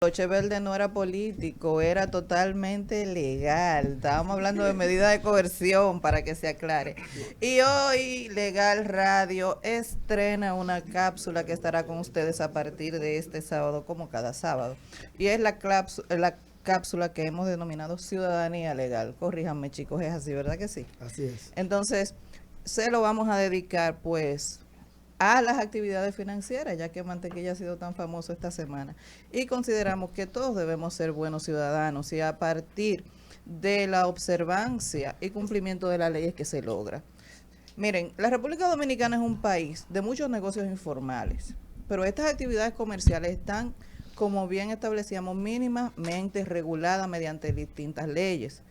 Roche Verde no era político, era totalmente legal. Estábamos hablando de medidas de coerción para que se aclare. Y hoy Legal Radio estrena una cápsula que estará con ustedes a partir de este sábado, como cada sábado. Y es la cápsula que hemos denominado Ciudadanía Legal. Corríjanme, chicos, es así, ¿verdad que sí? Así es. Entonces, se lo vamos a dedicar, pues, a las actividades financieras, ya que Mantequilla ha sido tan famoso esta semana. Y consideramos que todos debemos ser buenos ciudadanos y a partir de la observancia y cumplimiento de las leyes que se logra. Miren, la República Dominicana es un país de muchos negocios informales, pero estas actividades comerciales están, como bien establecíamos, mínimamente reguladas mediante distintas leyes.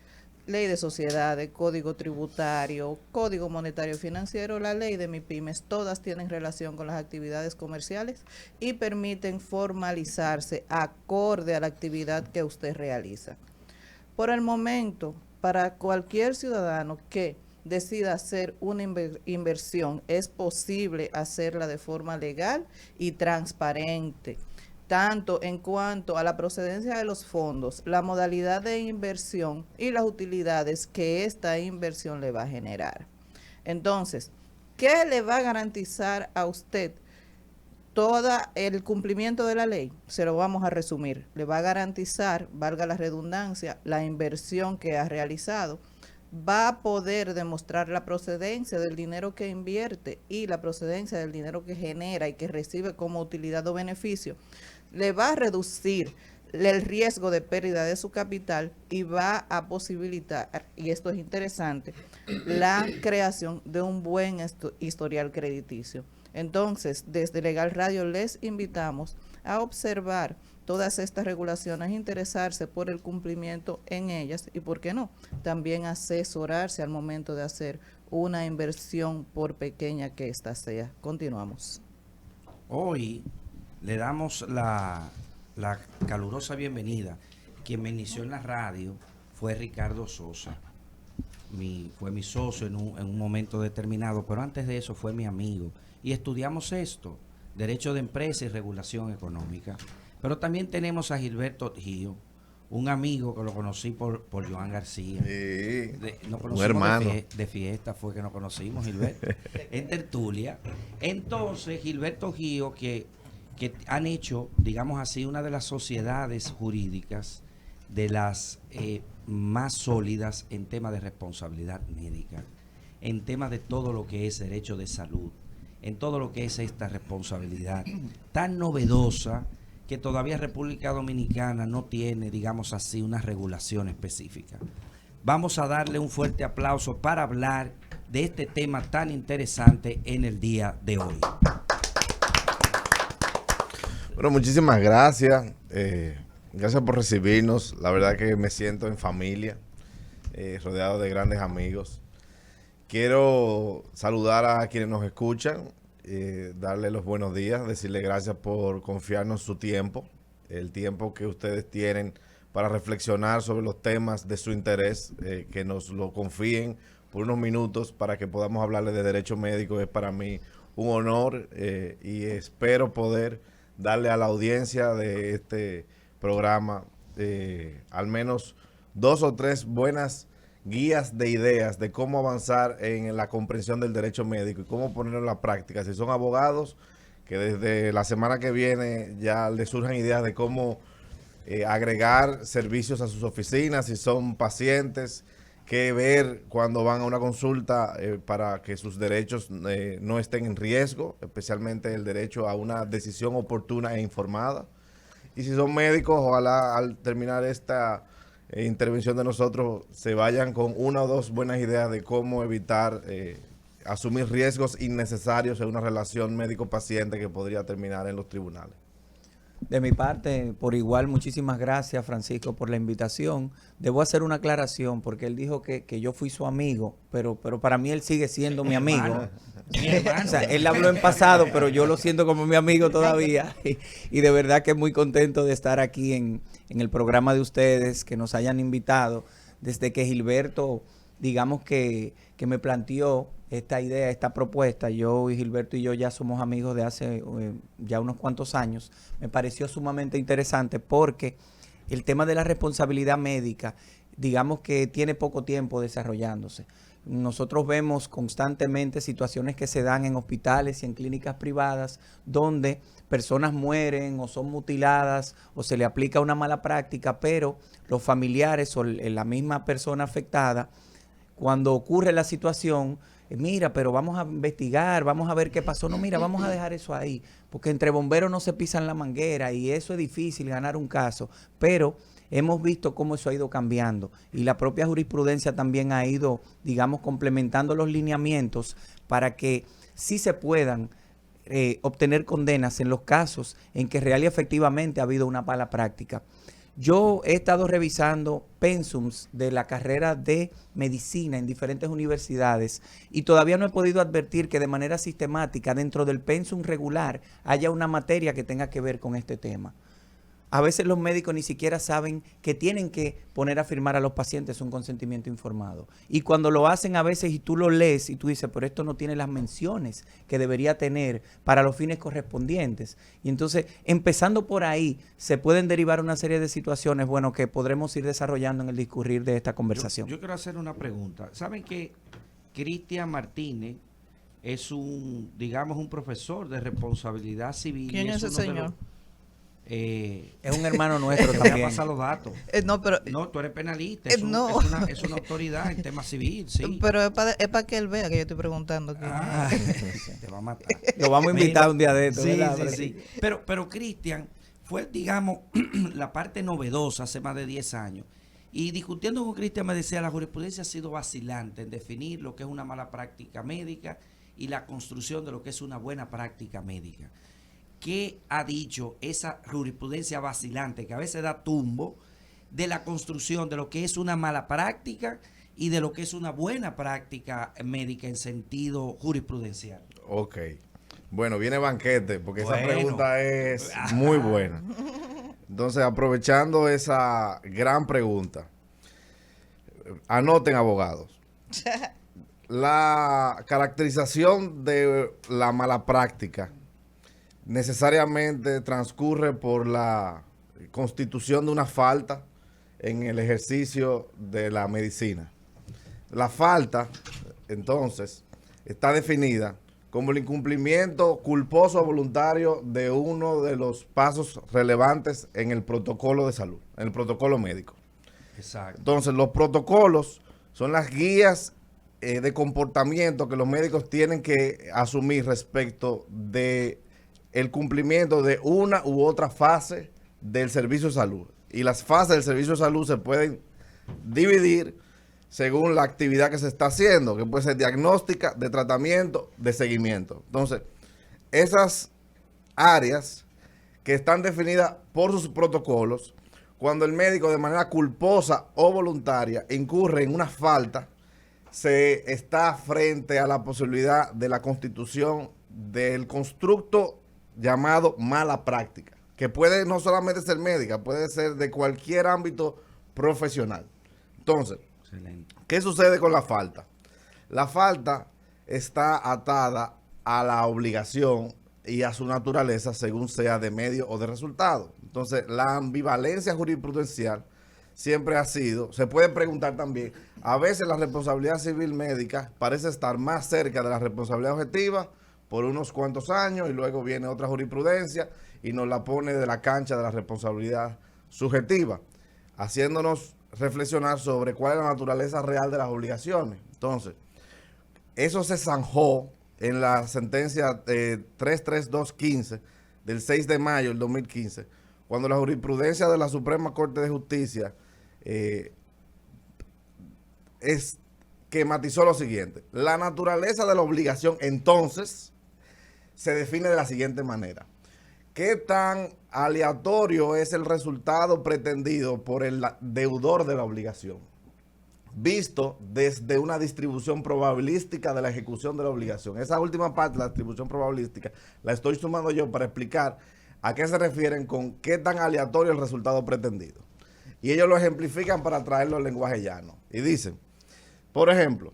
Ley de sociedades, código tributario, código monetario financiero, la ley de MIPYMES, todas tienen relación con las actividades comerciales y permiten formalizarse acorde a la actividad que usted realiza. Por el momento, para cualquier ciudadano que decida hacer una inversión, es posible hacerla de forma legal y transparente, tanto en cuanto a la procedencia de los fondos, la modalidad de inversión y las utilidades que esta inversión le va a generar. Entonces, ¿qué le va a garantizar a usted todo el cumplimiento de la ley? Se lo vamos a resumir. Le va a garantizar, valga la redundancia, la inversión que ha realizado. Va a poder demostrar la procedencia del dinero que invierte y la procedencia del dinero que genera y que recibe como utilidad o beneficio. Le va a reducir el riesgo de pérdida de su capital y va a posibilitar, y esto es interesante, la creación de un buen historial crediticio. Entonces, desde Legal Radio les invitamos a observar todas estas regulaciones, interesarse por el cumplimiento en ellas y, ¿por qué no?, también asesorarse al momento de hacer una inversión, por pequeña que ésta sea. Continuamos. Hoy le damos la calurosa bienvenida. Quien me inició en la radio fue Ricardo Sosa. Fue mi socio en un momento determinado, pero antes de eso fue mi amigo. Y estudiamos esto, Derecho de Empresa y Regulación Económica. Pero también tenemos a Gilberto Gio, un amigo que lo conocí por Joan García. Sí, Un hermano. de fiesta fue que nos conocimos, Gilberto, en tertulia. Entonces, Gilberto Gio, que han hecho, digamos así, una de las sociedades jurídicas de las más sólidas en temas de responsabilidad médica, en temas de todo lo que es derecho de salud, en todo lo que es esta responsabilidad tan novedosa que todavía República Dominicana no tiene, digamos así, una regulación específica. Vamos a darle un fuerte aplauso para hablar de este tema tan interesante en el día de hoy. Bueno, muchísimas gracias. Gracias por recibirnos. La verdad que me siento en familia, rodeado de grandes amigos. Quiero saludar a quienes nos escuchan, darle los buenos días, decirle gracias por confiarnos su tiempo, el tiempo que ustedes tienen para reflexionar sobre los temas de su interés, que nos lo confíen por unos minutos para que podamos hablarles de derecho médico. Es para mí un honor y espero poder darle a la audiencia de este programa al menos 2 o 3 buenas guías de ideas de cómo avanzar en la comprensión del derecho médico y cómo ponerlo en la práctica. Si son abogados, que desde la semana que viene ya les surjan ideas de cómo agregar servicios a sus oficinas. Si son pacientes, qué ver cuando van a una consulta para que sus derechos no estén en riesgo, especialmente el derecho a una decisión oportuna e informada. Y si son médicos, ojalá al terminar esta intervención de nosotros se vayan con 1 o 2 buenas ideas de cómo evitar asumir riesgos innecesarios en una relación médico-paciente que podría terminar en los tribunales. De mi parte, por igual, muchísimas gracias, Francisco, por la invitación. Debo hacer una aclaración porque él dijo que yo fui su amigo, pero para mí él sigue siendo mi amigo. O sea, él habló en pasado, pero yo lo siento como mi amigo todavía. Y de verdad que muy contento de estar aquí en el programa de ustedes, que nos hayan invitado. Desde que Gilberto, digamos que me planteó esta idea, esta propuesta. Yo y Gilberto y yo ya somos amigos de hace ya unos cuantos años. Me pareció sumamente interesante porque el tema de la responsabilidad médica, digamos que tiene poco tiempo desarrollándose. Nosotros vemos constantemente situaciones que se dan en hospitales y en clínicas privadas donde personas mueren o son mutiladas o se le aplica una mala práctica, pero los familiares o la misma persona afectada, cuando ocurre la situación, mira, pero vamos a investigar, vamos a ver qué pasó. No, mira, vamos a dejar eso ahí, porque entre bomberos no se pisan la manguera y eso es difícil ganar un caso, pero hemos visto cómo eso ha ido cambiando y la propia jurisprudencia también ha ido, digamos, complementando los lineamientos para que sí se puedan obtener condenas en los casos en que real y efectivamente ha habido una mala práctica. Yo he estado revisando pensums de la carrera de medicina en diferentes universidades y todavía no he podido advertir que de manera sistemática dentro del pensum regular haya una materia que tenga que ver con este tema. A veces los médicos ni siquiera saben que tienen que poner a firmar a los pacientes un consentimiento informado. Y cuando lo hacen a veces y tú lo lees y tú dices, pero esto no tiene las menciones que debería tener para los fines correspondientes. Y entonces, empezando por ahí, se pueden derivar una serie de situaciones, bueno, que podremos ir desarrollando en el discurrir de esta conversación. Yo quiero hacer una pregunta. ¿Saben que Cristian Martínez es digamos, un profesor de responsabilidad civil? ¿Quién es ese señor? Es un hermano nuestro Te voy a también. pasar los datos. No, pero No, tú eres penalista, no. es una autoridad en tema civil, sí. pero es para que él vea que yo estoy preguntando. Ah, te va a matar. Lo vamos a invitar Mira, un día de esto. Sí, ¿verdad? sí. Pero Cristian fue, digamos, la parte novedosa hace más de 10 años. Y discutiendo con Cristian me decía, la jurisprudencia ha sido vacilante en definir lo que es una mala práctica médica y la construcción de lo que es una buena práctica médica. ¿Qué ha dicho esa jurisprudencia vacilante que a veces da tumbo de la construcción de lo que es una mala práctica y de lo que es una buena práctica médica en sentido jurisprudencial? Ok. Bueno, viene banquete, porque esa Bueno. pregunta es muy buena. Entonces, aprovechando esa gran pregunta, anoten, abogados. La caracterización de la mala práctica necesariamente transcurre por la constitución de una falta en el ejercicio de la medicina. La falta, entonces, está definida como el incumplimiento culposo o voluntario de uno de los pasos relevantes en el protocolo de salud, en el protocolo médico. Exacto. Entonces, los protocolos son las guías de comportamiento que los médicos tienen que asumir respecto de el cumplimiento de una u otra fase del servicio de salud. Y las fases del servicio de salud se pueden dividir según la actividad que se está haciendo, que puede ser diagnóstica, de tratamiento, de seguimiento. Entonces, esas áreas que están definidas por sus protocolos, cuando el médico de manera culposa o voluntaria incurre en una falta, se está frente a la posibilidad de la constitución del constructo llamado mala práctica, que puede no solamente ser médica, puede ser de cualquier ámbito profesional. Entonces, Excelente. ¿qué sucede con la falta? La falta está atada a la obligación y a su naturaleza según sea de medio o de resultado. Entonces, la ambivalencia jurisprudencial siempre ha sido, se puede preguntar también, a veces la responsabilidad civil médica parece estar más cerca de la responsabilidad objetiva por unos cuantos años y luego viene otra jurisprudencia y nos la pone de la cancha de la responsabilidad subjetiva, haciéndonos reflexionar sobre cuál es la naturaleza real de las obligaciones. Entonces, eso se zanjó en la sentencia 33215 del 6 de mayo del 2015, cuando la jurisprudencia de la Suprema Corte de Justicia esquematizó lo siguiente. La naturaleza de la obligación, entonces, se define de la siguiente manera. ¿Qué tan aleatorio es el resultado pretendido por el deudor de la obligación? Visto desde una distribución probabilística de la ejecución de la obligación. Esa última parte, la distribución probabilística, la estoy sumando yo para explicar a qué se refieren con qué tan aleatorio es el resultado pretendido. Y ellos lo ejemplifican para traerlo al lenguaje llano. Y dicen, por ejemplo,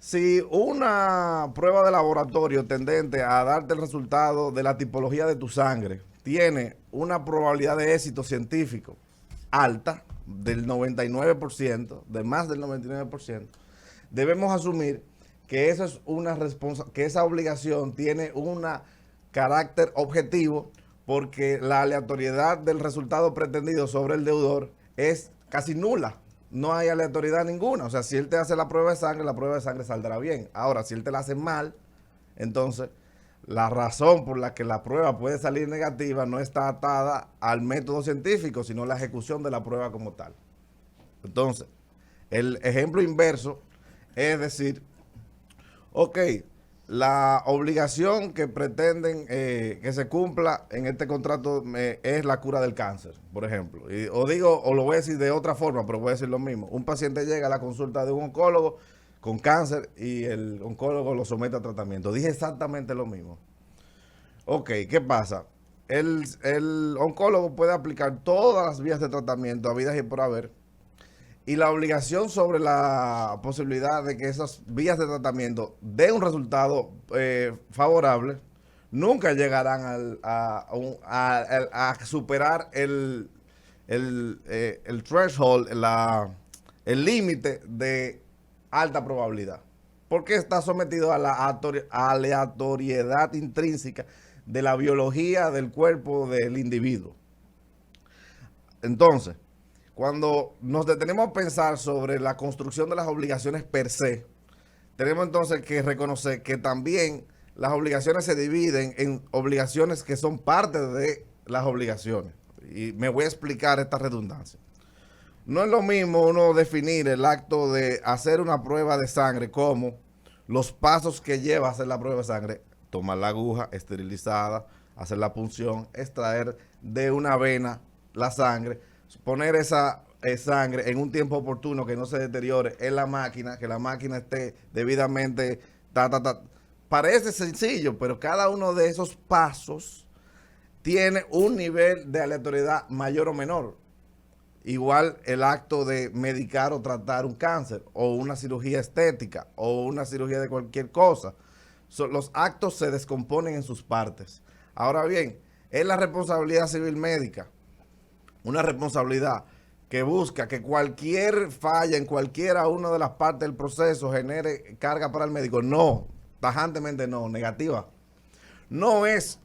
Si una prueba de laboratorio tendente a darte el resultado de la tipología de tu sangre tiene una probabilidad de éxito científico alta, del 99%, de más del 99%, debemos asumir que eso es que esa obligación tiene un carácter objetivo, porque la aleatoriedad del resultado pretendido sobre el deudor es casi nula. No hay aleatoriedad ninguna. O sea, si él te hace la prueba de sangre saldrá bien. Ahora, si él te la hace mal, entonces la razón por la que la prueba puede salir negativa no está atada al método científico, sino la ejecución de la prueba como tal. Entonces, el ejemplo inverso es decir, ok, la obligación que pretenden que se cumpla en este contrato es la cura del cáncer, por ejemplo. O lo voy a decir de otra forma, pero voy a decir lo mismo. Un paciente llega a la consulta de un oncólogo con cáncer y el oncólogo lo somete a tratamiento. Dije exactamente lo mismo. Ok, ¿qué pasa? El oncólogo puede aplicar todas las vías de tratamiento habidas y por haber, y la obligación sobre la posibilidad de que esas vías de tratamiento den un resultado favorable nunca llegarán a superar el threshold, el límite de alta probabilidad, porque está sometido a la aleatoriedad intrínseca de la biología del cuerpo del individuo. Entonces, cuando nos detenemos a pensar sobre la construcción de las obligaciones per se, tenemos entonces que reconocer que también las obligaciones se dividen en obligaciones que son parte de las obligaciones. Y me voy a explicar esta redundancia. No es lo mismo uno definir el acto de hacer una prueba de sangre como los pasos que lleva a hacer la prueba de sangre: tomar la aguja esterilizada, hacer la punción, extraer de una vena la sangre, poner esa sangre en un tiempo oportuno que no se deteriore en la máquina, que la máquina esté debidamente... Parece sencillo, pero cada uno de esos pasos tiene un nivel de aleatoriedad mayor o menor. Igual el acto de medicar o tratar un cáncer, o una cirugía estética, o una cirugía de cualquier cosa. Los actos se descomponen en sus partes. Ahora bien, es la responsabilidad civil médica, una responsabilidad que busca que cualquier falla en cualquiera una de las partes del proceso genere carga para el médico. No, tajantemente no, negativa. No es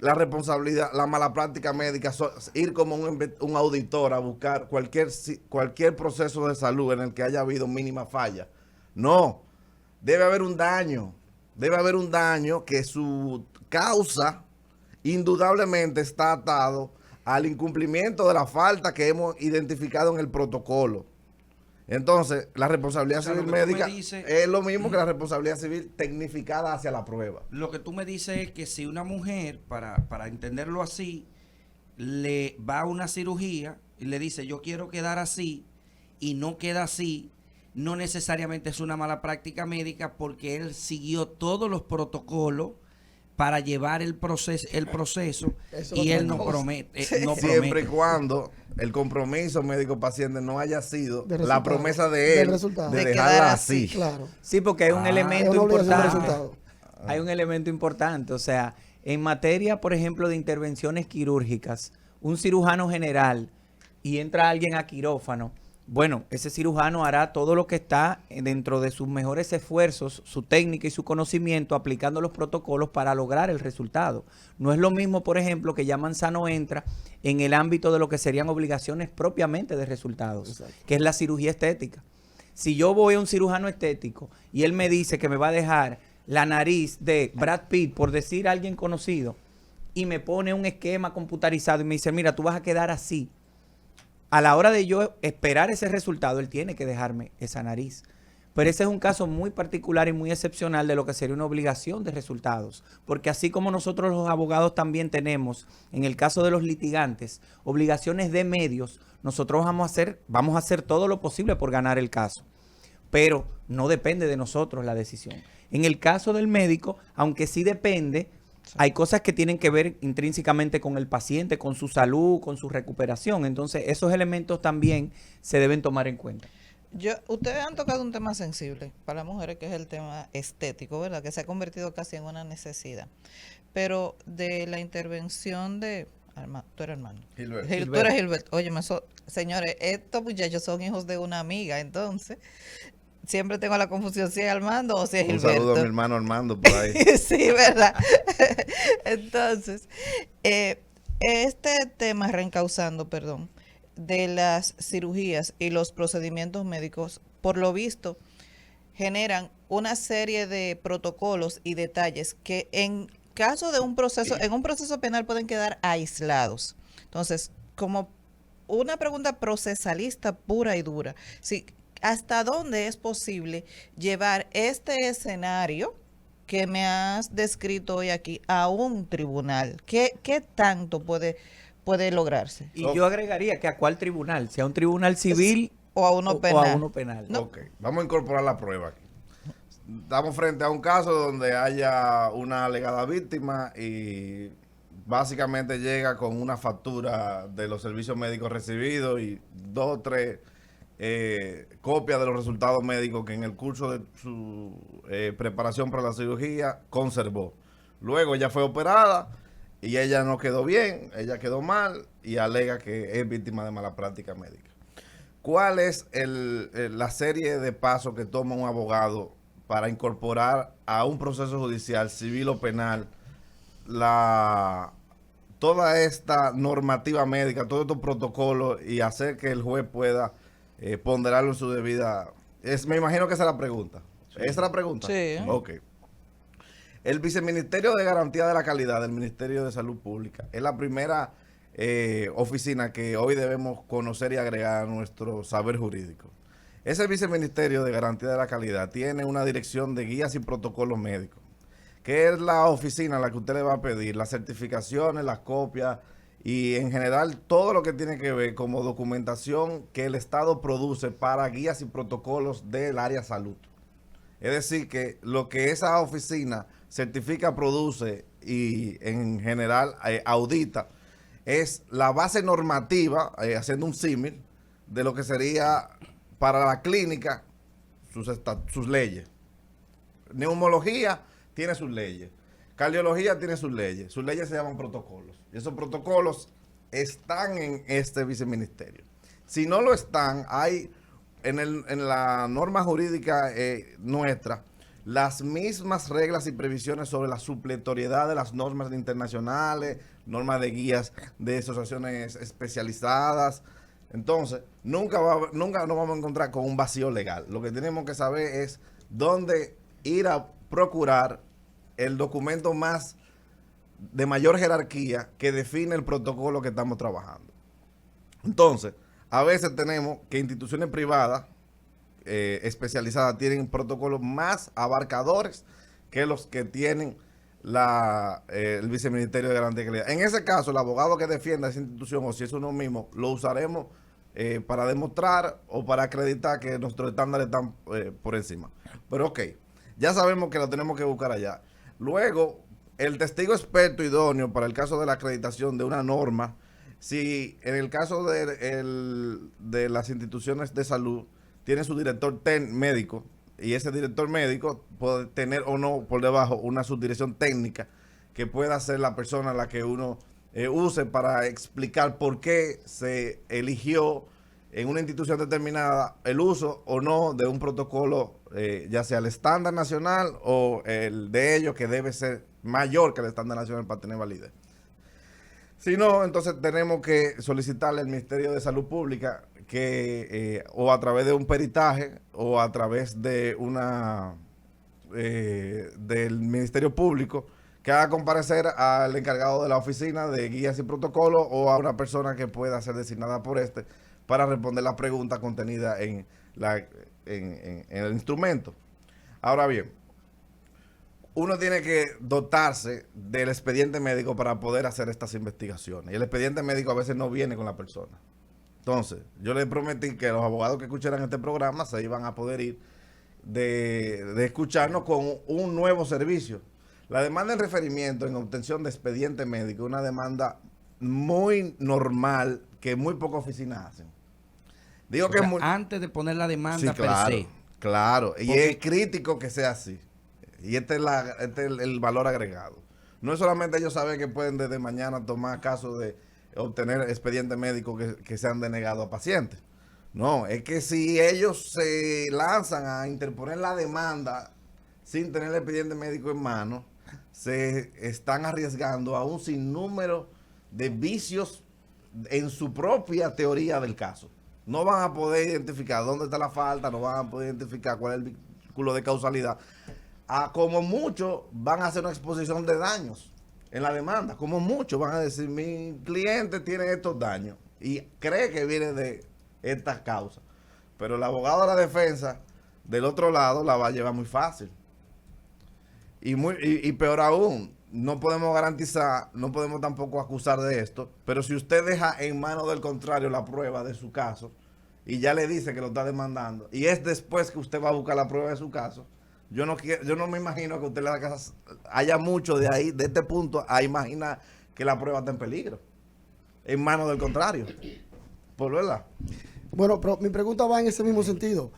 la responsabilidad, la mala práctica médica, ir como un auditor a buscar cualquier proceso de salud en el que haya habido mínima falla. No, debe haber un daño que su causa indudablemente está atado al incumplimiento de la falta que hemos identificado en el protocolo. Entonces, la responsabilidad civil médica es lo mismo que la responsabilidad civil tecnificada hacia la prueba. Lo que tú me dices es que si una mujer, para entenderlo así, le va a una cirugía y le dice yo quiero quedar así y no queda así, no necesariamente es una mala práctica médica, porque él siguió todos los protocolos para llevar el proceso y él no promete. Siempre y cuando el compromiso médico-paciente no haya sido la promesa de él de dejarla así. Claro. Sí, porque hay un elemento importante. Hay un elemento importante. O sea, en materia, por ejemplo, de intervenciones quirúrgicas, un cirujano general y entra alguien a quirófano, bueno, ese cirujano hará todo lo que está dentro de sus mejores esfuerzos, su técnica y su conocimiento, aplicando los protocolos para lograr el resultado. No es lo mismo, por ejemplo, que ya Manzano entra en el ámbito de lo que serían obligaciones propiamente de resultados, exacto, que es la cirugía estética. Si yo voy a un cirujano estético y él me dice que me va a dejar la nariz de Brad Pitt, por decir a alguien conocido, y me pone un esquema computarizado y me dice, mira, tú vas a quedar así. A la hora de yo esperar ese resultado, él tiene que dejarme esa nariz. Pero ese es un caso muy particular y muy excepcional de lo que sería una obligación de resultados. Porque así como nosotros los abogados también tenemos, en el caso de los litigantes, obligaciones de medios, nosotros vamos a hacer todo lo posible por ganar el caso. Pero no depende de nosotros la decisión. En el caso del médico, aunque sí depende, hay cosas que tienen que ver intrínsecamente con el paciente, con su salud, con su recuperación. Entonces, esos elementos también se deben tomar en cuenta. Ustedes han tocado un tema sensible para las mujeres, que es el tema estético, ¿verdad? Que se ha convertido casi en una necesidad. Pero de la intervención de tú eres hermano. Gilberto. Tú eres Gilberto. Oye, señores, estos muchachos son hijos de una amiga, entonces siempre tengo la confusión si es Armando o si es Un Gilberto. saludo a mi hermano Armando por ahí. Sí, ¿verdad? Entonces, este tema, reencauzando, perdón, de las cirugías y los procedimientos médicos, por lo visto, generan una serie de protocolos y detalles que en caso de un proceso penal pueden quedar aislados. Entonces, como una pregunta procesalista pura y dura, sí, ¿hasta dónde es posible llevar este escenario que me has descrito hoy aquí a un tribunal? ¿Qué tanto puede lograrse? Y yo agregaría que a cuál tribunal, sea un tribunal civil o a uno penal. O a uno penal. No. Ok, vamos a incorporar la prueba aquí. Estamos frente a un caso donde haya una alegada víctima y básicamente llega con una factura de los servicios médicos recibidos y 2 o 3 copias de los resultados médicos que en el curso de su preparación para la cirugía conservó. Luego ella fue operada y ella no quedó bien, ella quedó mal y alega que es víctima de mala práctica médica. ¿Cuál es la serie de pasos que toma un abogado para incorporar a un proceso judicial, civil o penal, toda esta normativa médica, todos estos protocolos y hacer que el juez pueda ponderarlo en su debida? Me imagino que esa es la pregunta. ¿Esa es la pregunta? Sí. Ok. El Viceministerio de Garantía de la Calidad del Ministerio de Salud Pública es la primera oficina que hoy debemos conocer y agregar a nuestro saber jurídico. Ese Viceministerio de Garantía de la Calidad tiene una dirección de guías y protocolos médicos, que es la oficina a la que usted le va a pedir las certificaciones, las copias y en general todo lo que tiene que ver como documentación que el Estado produce para guías y protocolos del área salud. Es decir, que lo que esa oficina certifica, produce y en general audita es la base normativa, haciendo un símil, de lo que sería para la clínica sus leyes. Neumología tiene sus leyes. Cardiología tiene sus leyes se llaman protocolos. Y esos protocolos están en este viceministerio. Si no lo están, hay en la norma jurídica nuestra las mismas reglas y previsiones sobre la supletoriedad de las normas internacionales, normas de guías de asociaciones especializadas. Entonces, nunca nos vamos a encontrar con un vacío legal. Lo que tenemos que saber es dónde ir a procurar el documento de mayor jerarquía que define el protocolo que estamos trabajando. Entonces, a veces tenemos que instituciones privadas especializadas tienen protocolos más abarcadores que los que tienen el Viceministerio de Garantía de Calidad. En ese caso, el abogado que defienda esa institución, o si es uno mismo, lo usaremos para demostrar o para acreditar que nuestros estándares están por encima. Pero ok, ya sabemos que lo tenemos que buscar allá. Luego, el testigo experto idóneo para el caso de la acreditación de una norma, si en el caso de las instituciones de salud tiene su director médico, y ese director médico puede tener o no por debajo una subdirección técnica que pueda ser la persona a la que uno use para explicar por qué se eligió en una institución determinada el uso o no de un protocolo, ya sea el estándar nacional o el de ellos, que debe ser mayor que el estándar nacional para tener validez. Si no, entonces tenemos que solicitarle al Ministerio de Salud Pública que o a través de un peritaje o a través de del Ministerio Público que haga comparecer al encargado de la oficina de guías y protocolos o a una persona que pueda ser designada por para responder la pregunta contenida en el instrumento. Ahora bien, uno tiene que dotarse del expediente médico para poder hacer estas investigaciones. Y el expediente médico a veces no viene con la persona. Entonces, yo les prometí que los abogados que escucharan este programa se iban a poder ir de escucharnos con un nuevo servicio. La demanda en referimiento en obtención de expediente médico es una demanda muy normal que muy pocas oficinas hacen. Digo O que sea, es muy... antes de poner la demanda Sí, claro, per se. claro. Y Porque- es crítico que sea así. Y este es el valor agregado. No es solamente ellos saben que pueden desde mañana tomar caso de obtener expedientes médicos que sean denegados a pacientes. No, es que si ellos se lanzan a interponer la demanda sin tener el expediente médico en mano, se están arriesgando a un sinnúmero de vicios en su propia teoría del caso. No van a poder identificar dónde está la falta, no van a poder identificar cuál es el vínculo de causalidad. Como mucho van a hacer una exposición de daños en la demanda. Como mucho van a decir, mi cliente tiene estos daños y cree que viene de estas causas. Pero el abogado de la defensa del otro lado la va a llevar muy fácil. Y peor aún, no podemos garantizar, no podemos tampoco acusar de esto, pero si usted deja en manos del contrario la prueba de su caso y ya le dice que lo está demandando, y es después que usted va a buscar la prueba de su caso, yo no me imagino que usted le haya mucho de ahí, de este punto, a imaginar que la prueba está en peligro, en manos del contrario. ¿Por verdad? Bueno, pero mi pregunta va en ese mismo sentido.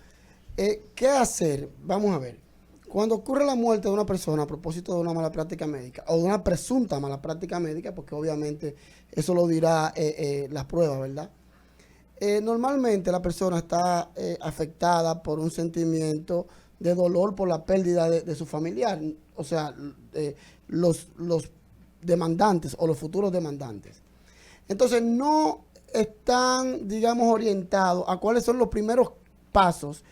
¿Qué hacer? Vamos a ver. Cuando ocurre la muerte de una persona a propósito de una mala práctica médica o de una presunta mala práctica médica, porque obviamente eso lo dirá las pruebas, ¿verdad? Normalmente la persona está afectada por un sentimiento de dolor por la pérdida de su familiar, o sea, los demandantes o los futuros demandantes. Entonces no están, digamos, orientados a cuáles son los primeros pasos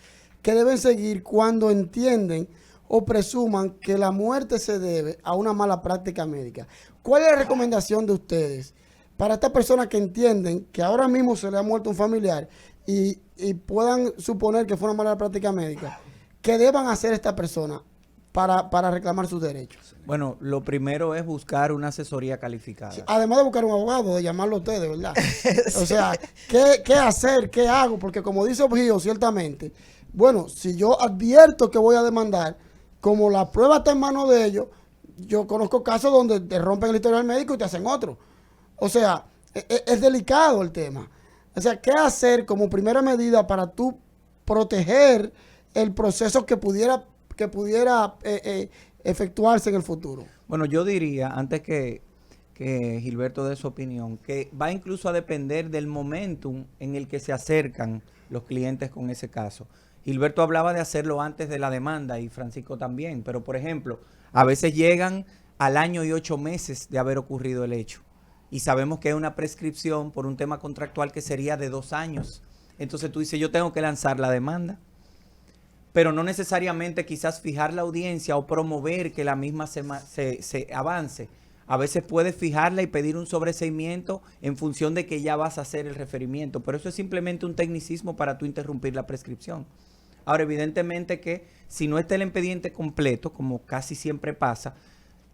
que deben seguir cuando entienden o presuman que la muerte se debe a una mala práctica médica. ¿Cuál es la recomendación de ustedes para estas personas que entienden que ahora mismo se le ha muerto un familiar y puedan suponer que fue una mala práctica médica? ¿Qué deban hacer estas personas para reclamar sus derechos? Bueno, lo primero es buscar una asesoría calificada. Sí, además de buscar un abogado, de llamarlo a ustedes, ¿verdad? O sea, ¿qué hacer? ¿Qué hago? Porque como dice Objío, ciertamente, bueno, si yo advierto que voy a demandar, como la prueba está en manos de ellos, yo conozco casos donde te rompen el historial médico y te hacen otro. O sea, es delicado el tema. O sea, ¿qué hacer como primera medida para tú proteger el proceso que pudiera efectuarse en el futuro? Bueno, yo diría, antes que Gilberto dé su opinión, que va incluso a depender del momentum en el que se acercan los clientes con ese caso. Gilberto hablaba de hacerlo antes de la demanda y Francisco también, pero por ejemplo, a veces llegan al año y 8 meses de haber ocurrido el hecho y sabemos que hay una prescripción por un tema contractual que sería de 2 años. Entonces tú dices, yo tengo que lanzar la demanda, pero no necesariamente quizás fijar la audiencia o promover que la misma se avance. A veces puedes fijarla y pedir un sobreseimiento en función de que ya vas a hacer el referimiento, pero eso es simplemente un tecnicismo para tú interrumpir la prescripción. Ahora, evidentemente que si no está el expediente completo, como casi siempre pasa,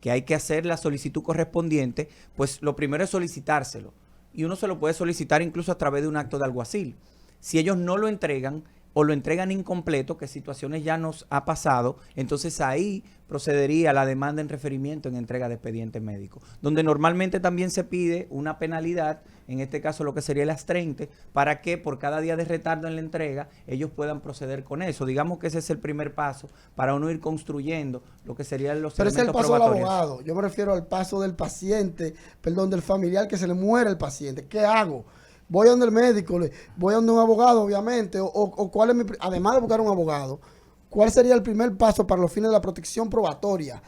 que hay que hacer la solicitud correspondiente, pues lo primero es solicitárselo. Y uno se lo puede solicitar incluso a través de un acto de alguacil. Si ellos no lo entregan o lo entregan incompleto, que situaciones ya nos ha pasado, entonces ahí procedería la demanda en referimiento en entrega de expediente médico, donde normalmente también se pide una penalidad, en este caso lo que sería el astrente, para que por cada día de retardo en la entrega ellos puedan proceder con eso. Digamos que ese es el primer paso para uno ir construyendo lo que serían los Pero ese es el elementos paso del probatorios. abogado. Yo me refiero al paso del paciente, perdón, del familiar que se le muere el paciente. ¿Qué hago? Voy a donde el médico, voy a donde un abogado, obviamente, o cuál es además de buscar un abogado, ¿cuál sería el primer paso para los fines de la protección probatoria?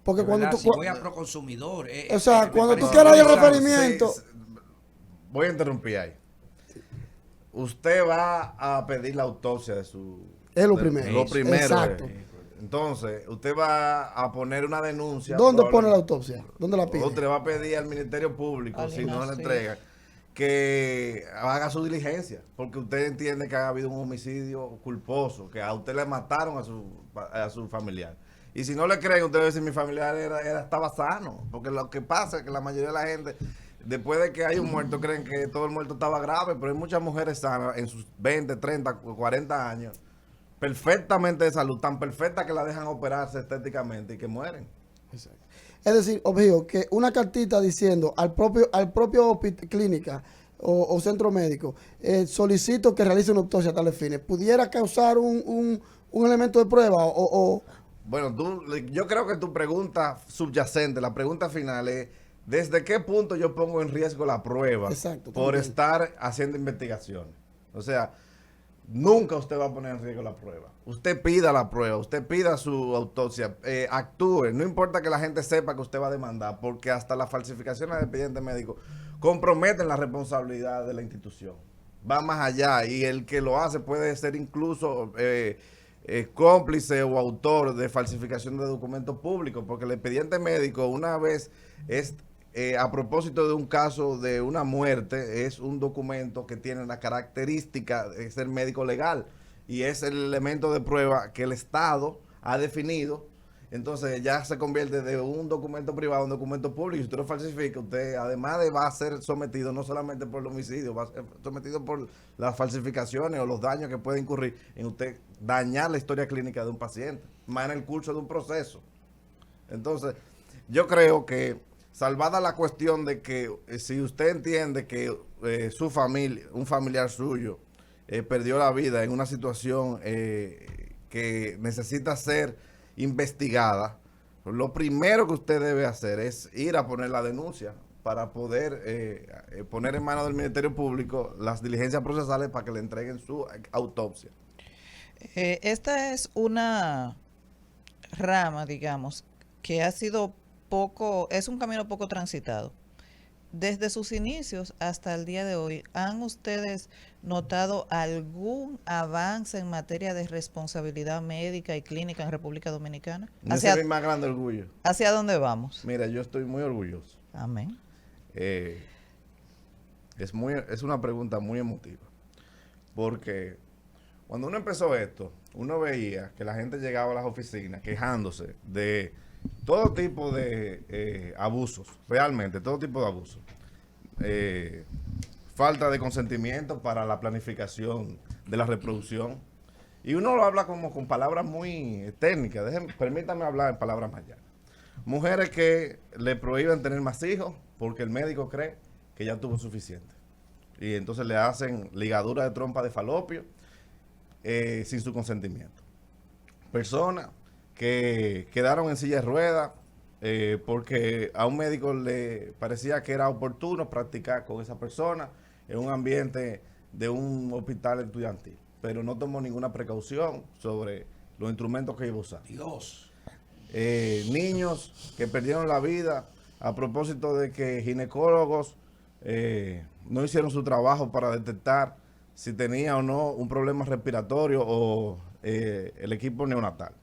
Porque De cuando verdad, tú... si voy a Proconsumidor, o sea, me cuando tú parece- quieras ir al No, referimiento... voy a interrumpir ahí. Usted va a pedir la autopsia de su... Es lo de- primero. Lo primero. Exacto. Entonces, usted va a poner una denuncia. ¿Dónde pone la probablemente. autopsia? ¿Dónde la pide? Usted le va a pedir al Ministerio Público, Al si no la INAH, sí. entrega, que haga su diligencia, porque usted entiende que ha habido un homicidio culposo, que a usted le mataron a su familiar. Y si no le creen, usted va a decir, mi familiar estaba sano, porque lo que pasa es que la mayoría de la gente, después de que hay un muerto, creen que todo el muerto estaba grave, pero hay muchas mujeres sanas en sus 20, 30, 40 años, perfectamente de salud, tan perfecta que la dejan operarse estéticamente y que mueren. Es decir, obvio, que una cartita diciendo al propio clínica, o centro médico, solicito que realice una autopsia a tales fines, ¿pudiera causar un elemento de prueba Bueno, yo creo que tu pregunta subyacente, la pregunta final es, ¿desde qué punto yo pongo en riesgo la prueba Exacto, por también. estar haciendo investigaciones? O sea, nunca usted va a poner en riesgo la prueba. Usted pida la prueba, usted pida su autopsia, actúe. No importa que la gente sepa que usted va a demandar, porque hasta las falsificaciones de expediente médico comprometen la responsabilidad de la institución. Va más allá y el que lo hace puede ser incluso cómplice o autor de falsificación de documentos públicos, porque el expediente médico, una vez es a propósito de un caso de una muerte, es un documento que tiene la característica de ser médico legal y es el elemento de prueba que el Estado ha definido. Entonces ya se convierte de un documento privado a un documento público. Si usted lo falsifica, usted además va a ser sometido no solamente por el homicidio, va a ser sometido por las falsificaciones o los daños que puede incurrir en usted dañar la historia clínica de un paciente, más en el curso de un proceso. Entonces, yo creo que, salvada la cuestión de que si usted entiende que su familia, un familiar suyo, perdió la vida en una situación que necesita ser investigada, lo primero que usted debe hacer es ir a poner la denuncia para poder poner en manos del Ministerio Público las diligencias procesales para que le entreguen su autopsia. Esta es una rama, digamos, que ha sido es un camino poco transitado. Desde sus inicios hasta el día de hoy, ¿han ustedes notado algún avance en materia de responsabilidad médica y clínica en República Dominicana? Ese es mi más grande orgullo. ¿Hacia dónde vamos? Mira, yo estoy muy orgulloso. Amén. Es una pregunta muy emotiva, porque cuando uno empezó esto, uno veía que la gente llegaba a las oficinas quejándose de todo tipo de abusos, realmente todo tipo de abusos. Falta de consentimiento para la planificación de la reproducción. Y uno lo habla como con palabras muy técnicas. Permítame hablar en palabras más llanas. Mujeres que le prohíben tener más hijos porque el médico cree que ya tuvo suficiente. Y entonces le hacen ligadura de trompa de falopio sin su consentimiento. Personas que quedaron en silla de ruedas porque a un médico le parecía que era oportuno practicar con esa persona en un ambiente de un hospital estudiantil, pero no tomó ninguna precaución sobre los instrumentos que iba a usar. Dios. Niños que perdieron la vida a propósito de que ginecólogos no hicieron su trabajo para detectar si tenía o no un problema respiratorio o el equipo neonatal.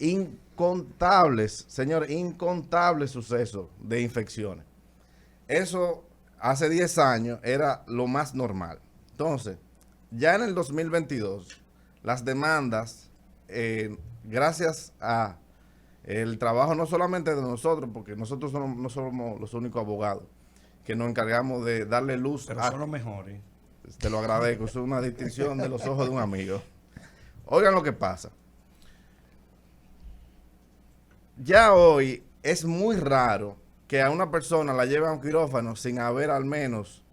Incontables, señores, incontables sucesos de infecciones. Eso hace 10 años era lo más normal. Entonces, ya en el 2022, las demandas, gracias a el trabajo no solamente de nosotros, porque nosotros no somos los únicos abogados que nos encargamos de darle luz. Pero son los mejores. Te lo agradezco, es una distinción de los ojos de un amigo. Oigan lo que pasa. Ya hoy es muy raro que a una persona la lleven a un quirófano sin haber al menos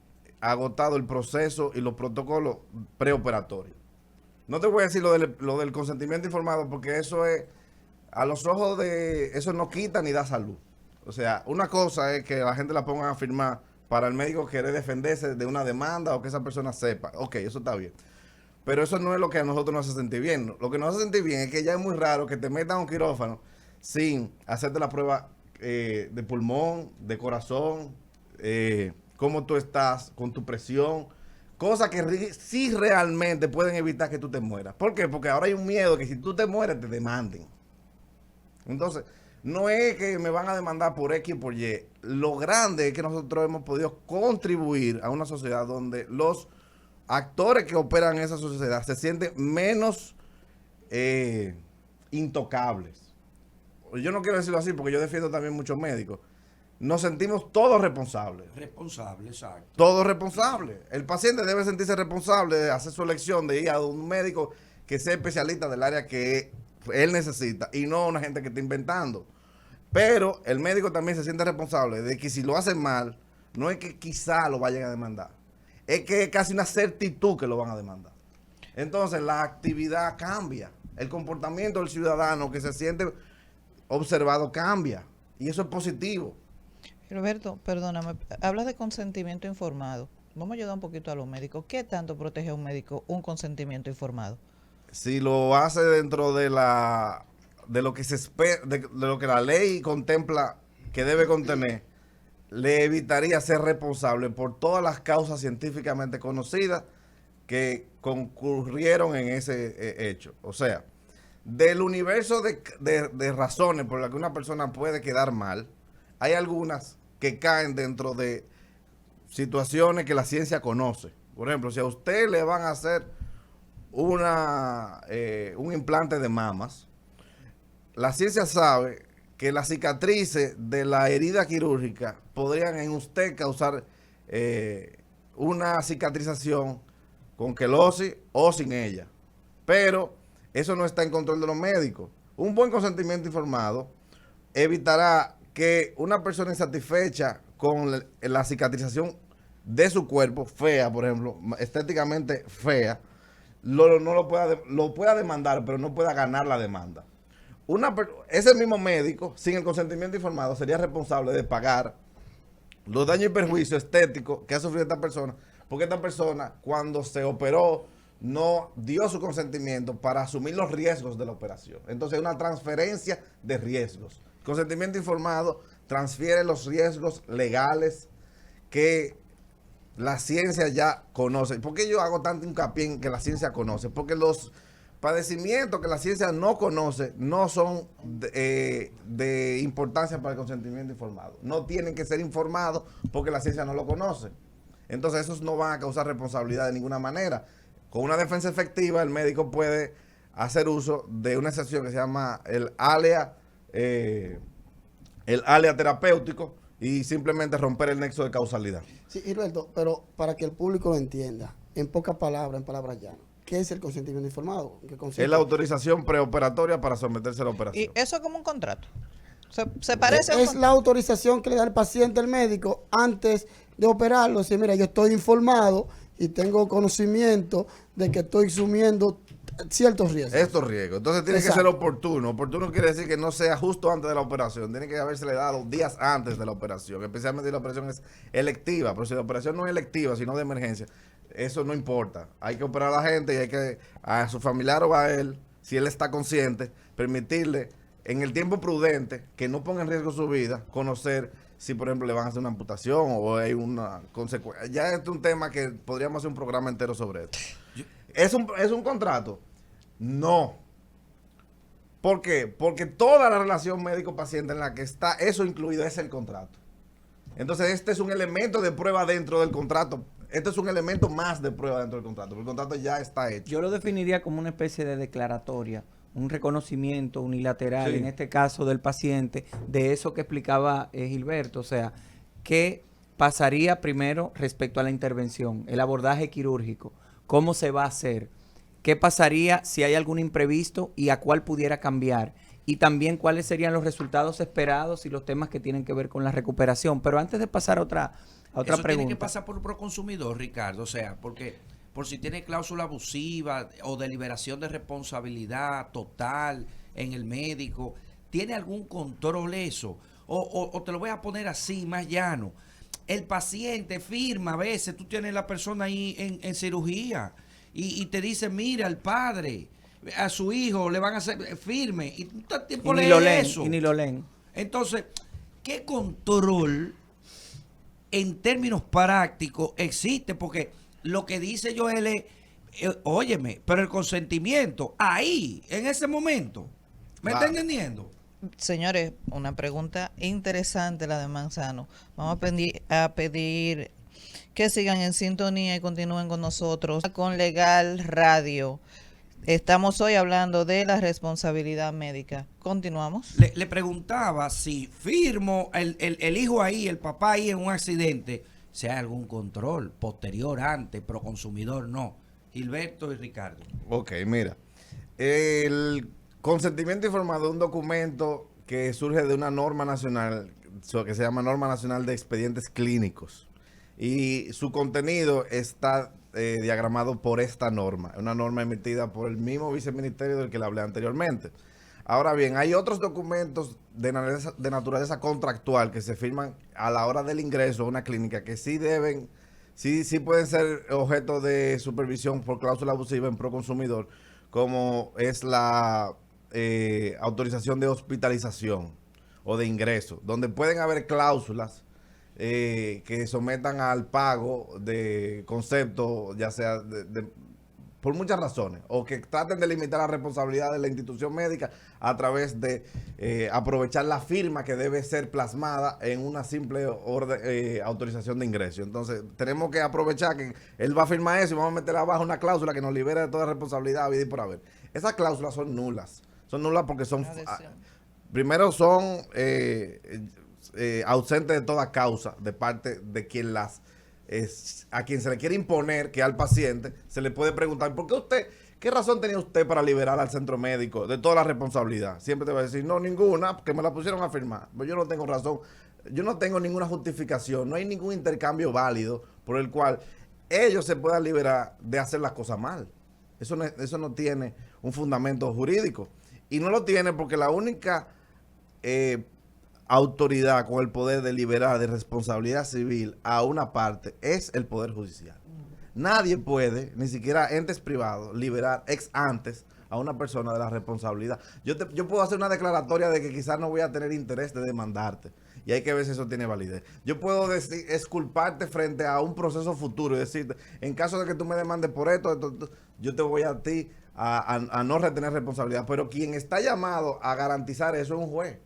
agotado el proceso y los protocolos preoperatorios. No te voy a decir lo del consentimiento informado porque eso es, a los ojos de, eso no quita ni da salud. O sea, una cosa es que la gente la ponga a firmar para el médico querer defenderse de una demanda o que esa persona sepa. Ok, eso está bien. Pero eso no es lo que a nosotros nos hace sentir bien. Lo que nos hace sentir bien es que ya es muy raro que te metan a un quirófano sin hacerte la prueba de pulmón, de corazón, cómo tú estás con tu presión, cosas que sí realmente pueden evitar que tú te mueras. ¿Por qué? Porque ahora hay un miedo que si tú te mueres te demanden. Entonces, no es que me van a demandar por X o por Y. Lo grande es que nosotros hemos podido contribuir a una sociedad donde los actores que operan en esa sociedad se sienten menos intocables. Yo no quiero decirlo así porque yo defiendo también muchos médicos. Nos sentimos todos responsables. Responsable, exacto. Todos responsables. El paciente debe sentirse responsable de hacer su elección, de ir a un médico que sea especialista del área que él necesita y no una gente que está inventando. Pero el médico también se siente responsable de que si lo hacen mal, no es que quizá lo vayan a demandar, es que es casi una certitud que lo van a demandar. Entonces la actividad cambia, el comportamiento del ciudadano que se siente observado cambia, y eso es positivo. Roberto, perdóname, hablas de consentimiento informado. Vamos a ayudar un poquito a los médicos. ¿Qué tanto protege a un médico un consentimiento informado? Si lo hace dentro de lo que se espera, de lo que la ley contempla que debe contener, le evitaría ser responsable por todas las causas científicamente conocidas que concurrieron en ese hecho. O sea, del universo de razones por las que una persona puede quedar mal, hay algunas que caen dentro de situaciones que la ciencia conoce. Por ejemplo, si a usted le van a hacer un implante de mamas, la ciencia sabe que las cicatrices de la herida quirúrgica podrían en usted causar una cicatrización con quelosis o sin ella. Pero eso no está en control de los médicos. Un buen consentimiento informado evitará que una persona insatisfecha con la cicatrización de su cuerpo, fea, por ejemplo, estéticamente fea, lo pueda demandar, pero no pueda ganar la demanda. Ese mismo médico, sin el consentimiento informado, sería responsable de pagar los daños y perjuicios estéticos que ha sufrido esta persona, porque esta persona, cuando se operó, no dio su consentimiento para asumir los riesgos de la operación. Entonces, una transferencia de riesgos. Consentimiento informado transfiere los riesgos legales que la ciencia ya conoce. ¿Por qué yo hago tanto hincapié en que la ciencia conoce? Porque los padecimientos que la ciencia no conoce no son de importancia para el consentimiento informado. No tienen que ser informados porque la ciencia no lo conoce. Entonces esos no van a causar responsabilidad de ninguna manera. Con una defensa efectiva el médico puede hacer uso de una excepción que se llama el alea terapéutico y simplemente romper el nexo de causalidad. Sí, Gilberto, pero para que el público lo entienda, en pocas palabras, en palabras llanas, ¿qué es el consentimiento informado? ¿Qué consiste? Es la autorización preoperatoria para someterse a la operación. Y eso es como un contrato. Se parece a un Es la autorización que le da el paciente al médico antes de operarlo. Decir, mira, yo estoy informado y tengo conocimiento de que estoy asumiendo ciertos riesgos. Estos riesgos. Entonces tiene Exacto. que ser oportuno. Oportuno quiere decir que no sea justo antes de la operación. Tiene que habérsele dado días antes de la operación. Especialmente si la operación es electiva. Pero si la operación no es electiva, sino de emergencia, eso no importa. Hay que operar a la gente y hay que, a su familiar o a él, si él está consciente, permitirle en el tiempo prudente, que no ponga en riesgo su vida, conocer si, por ejemplo, le van a hacer una amputación o hay una consecuencia. Ya es un tema que podríamos hacer un programa entero sobre esto. ¿Es un contrato? No. ¿Por qué? Porque toda la relación médico-paciente en la que está eso incluido es el contrato. Entonces, este es un elemento de prueba dentro del contrato. Este es un elemento más de prueba dentro del contrato. El contrato ya está hecho. Yo lo definiría como una especie de declaratoria, un reconocimiento unilateral, Sí. en este caso del paciente, de eso que explicaba Gilberto. O sea, ¿qué pasaría primero respecto a la intervención, el abordaje quirúrgico? ¿Cómo se va a hacer? ¿Qué pasaría si hay algún imprevisto y a cuál pudiera cambiar? Y también cuáles serían los resultados esperados y los temas que tienen que ver con la recuperación. Pero antes de pasar a otra Eso pregunta. tiene que pasar por proconsumidor, Ricardo. O sea, porque por si tiene cláusula abusiva o de liberación de responsabilidad total en el médico, ¿tiene algún control eso? O te lo voy a poner así, más llano. El paciente firma, a veces tú tienes la persona ahí en cirugía y te dice, mira, el padre, a su hijo le van a hacer firme. Y tú todo el tiempo Y ni lees lo leen, eso. y ni lo leen. Entonces, ¿qué control en términos prácticos existe? Porque lo que dice Joel es, óyeme, pero el consentimiento, ahí, en ese momento, ¿me está Claro. entendiendo? Señores, una pregunta interesante la de Manzano. Vamos a pedir que sigan en sintonía y continúen con nosotros con Legal Radio. Estamos hoy hablando de la responsabilidad médica. Continuamos. Le preguntaba si firmo el hijo ahí, el papá ahí en un accidente, si hay algún control posterior, antes, pro consumidor, no. Gilberto y Ricardo. Ok, mira. El consentimiento informado es un documento que surge de una norma nacional que se llama Norma Nacional de Expedientes Clínicos. y su contenido está diagramado por esta norma, una norma emitida por el mismo viceministerio del que le hablé anteriormente. Ahora bien, hay otros documentos de naturaleza contractual que se firman a la hora del ingreso a una clínica que sí deben, sí pueden ser objeto de supervisión por cláusula abusiva en pro consumidor, como es la autorización de hospitalización o de ingreso, donde pueden haber cláusulas que sometan al pago de concepto, ya sea por muchas razones, o que traten de limitar la responsabilidad de la institución médica a través de aprovechar la firma que debe ser plasmada en una simple autorización de ingreso. Entonces, tenemos que aprovechar que él va a firmar eso y vamos a meter abajo una cláusula que nos libera de toda responsabilidad, vida y por haber. Esas cláusulas son nulas. Son nulas porque son... primero son ausentes de toda causa de parte de quien las... a quien se le quiere imponer, que al paciente se le puede preguntar, ¿por qué usted, qué razón tenía usted para liberar al centro médico de toda la responsabilidad? Siempre te va a decir, no, ninguna, porque me la pusieron a firmar. Pero yo no tengo razón, yo no tengo ninguna justificación, no hay ningún intercambio válido por el cual ellos se puedan liberar de hacer las cosas mal. Eso no tiene un fundamento jurídico. Y no lo tiene porque la única autoridad con el poder de liberar de responsabilidad civil a una parte es el Poder Judicial. Nadie puede, ni siquiera entes privados, liberar ex antes a una persona de la responsabilidad. Yo puedo hacer una declaratoria de que quizás no voy a tener interés de demandarte, y hay que ver si eso tiene validez. Yo puedo decir, exculparte frente a un proceso futuro y decirte, en caso de que tú me demandes por esto, yo te voy a ti a no retener responsabilidad. Pero quien está llamado a garantizar eso es un juez.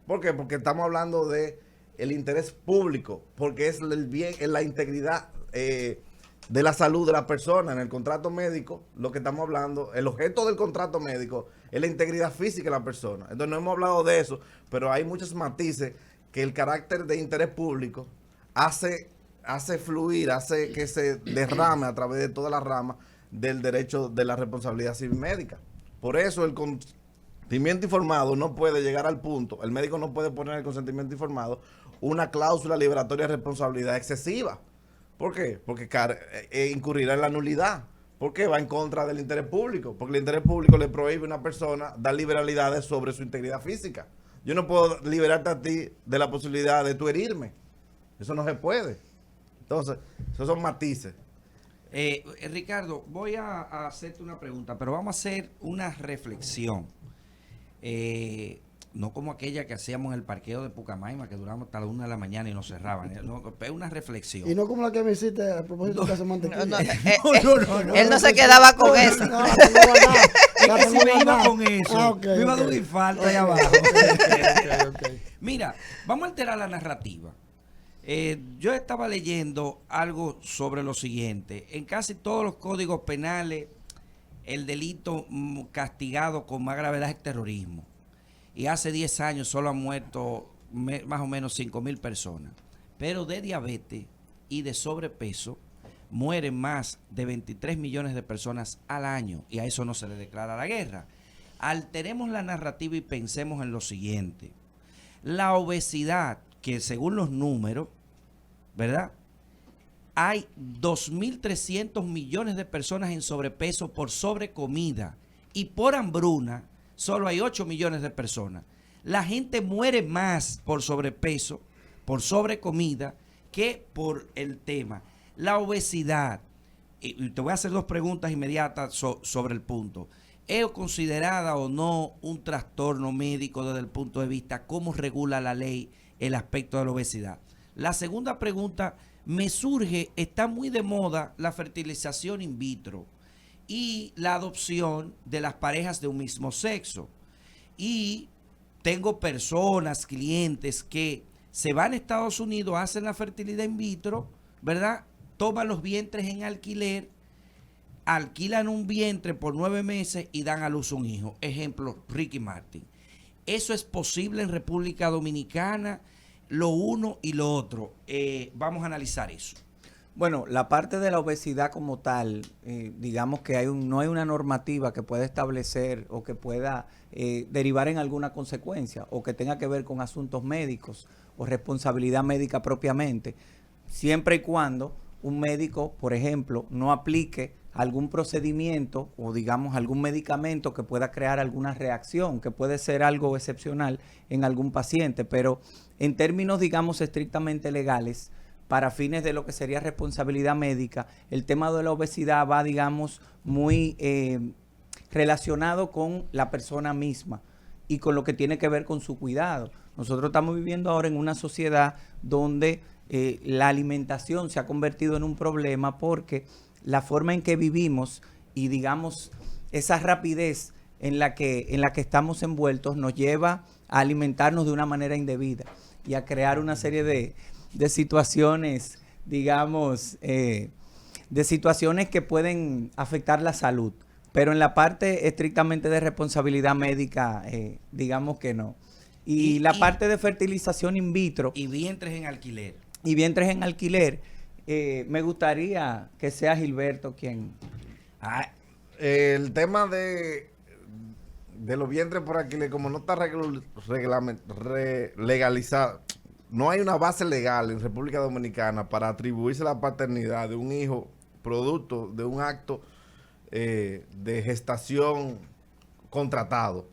¿Por qué? Porque estamos hablando de el interés público, porque es el bien, es la integridad de la salud de la persona. En el contrato médico, lo que estamos hablando, el objeto del contrato médico es la integridad física de la persona. Entonces no hemos hablado de eso, pero hay muchos matices que el carácter de interés público hace fluir, hace que se derrame a través de todas las ramas del derecho de la responsabilidad civil médica. Por eso el consentimiento informado no puede llegar al punto, el médico no puede poner en el consentimiento informado una cláusula liberatoria de responsabilidad excesiva. ¿Por qué? Porque incurrirá en la nulidad. ¿Por qué? Va en contra del interés público. Porque el interés público le prohíbe a una persona dar liberalidades sobre su integridad física. Yo no puedo liberarte a ti de la posibilidad de tú herirme. Eso no se puede. Entonces, esos son matices. Ricardo, voy a hacerte una pregunta, pero vamos a hacer una reflexión. No como aquella que hacíamos en el parqueo de Pucamaima, que duramos hasta la 1 de la mañana y nos cerraban. No, es una reflexión. Y no como la que me hiciste a propósito de caso mantequilla. Él no se quedaba con eso. No, la tengo guardada. Es que si me iba con eso, Okay, me iba a dar okay. un infarto ahí abajo. Okay. Mira, vamos a alterar la narrativa. Yo estaba leyendo algo sobre lo siguiente. En casi todos los códigos penales, el delito castigado con más gravedad es terrorismo. Y hace 10 años solo han muerto más o menos 5,000 personas. Pero de diabetes y de sobrepeso mueren más de 23 millones de personas al año. Y a eso no se le declara la guerra. Alteremos la narrativa y pensemos en lo siguiente. La obesidad, que según los números, ¿verdad? Hay 2.300 millones de personas en sobrepeso por sobrecomida. Y por hambruna solo hay 8 millones de personas. La gente muere más por sobrepeso, por sobrecomida, que por el tema. La obesidad, y te voy a hacer 2 preguntas inmediatas sobre el punto. ¿Es considerada o no un trastorno médico desde el punto de vista cómo regula la ley el aspecto de la obesidad? La segunda pregunta me surge, está muy de moda la fertilización in vitro y la adopción de las parejas de un mismo sexo. Y tengo personas, clientes que se van a Estados Unidos, hacen la fertilidad in vitro, ¿verdad? Toman los vientres en alquiler, alquilan un vientre por 9 meses y dan a luz un hijo. Ejemplo, Ricky Martin. ¿Eso es posible en República Dominicana? Lo uno y lo otro. Vamos a analizar eso. Bueno, la parte de la obesidad como tal, digamos que no hay una normativa que pueda establecer o que pueda derivar en alguna consecuencia o que tenga que ver con asuntos médicos o responsabilidad médica propiamente. siempre y cuando un médico, por ejemplo, no aplique algún procedimiento o digamos algún medicamento que pueda crear alguna reacción, que puede ser algo excepcional en algún paciente, pero en términos, digamos, estrictamente legales, para fines de lo que sería responsabilidad médica, el tema de la obesidad va, digamos, muy relacionado con la persona misma y con lo que tiene que ver con su cuidado. Nosotros estamos viviendo ahora en una sociedad donde la alimentación se ha convertido en un problema porque la forma en que vivimos y digamos esa rapidez en la que estamos envueltos nos lleva a alimentarnos de una manera indebida y a crear una serie de situaciones, digamos, de situaciones que pueden afectar la salud. Pero en la parte estrictamente de responsabilidad médica, digamos que no. Y la parte de fertilización in vitro. Y vientres en alquiler. Y vientres en alquiler. Me gustaría que sea Gilberto quien... El tema de los vientres por alquiler, como no está legalizado, no hay una base legal en República Dominicana para atribuirse la paternidad de un hijo producto de un acto de gestación contratado.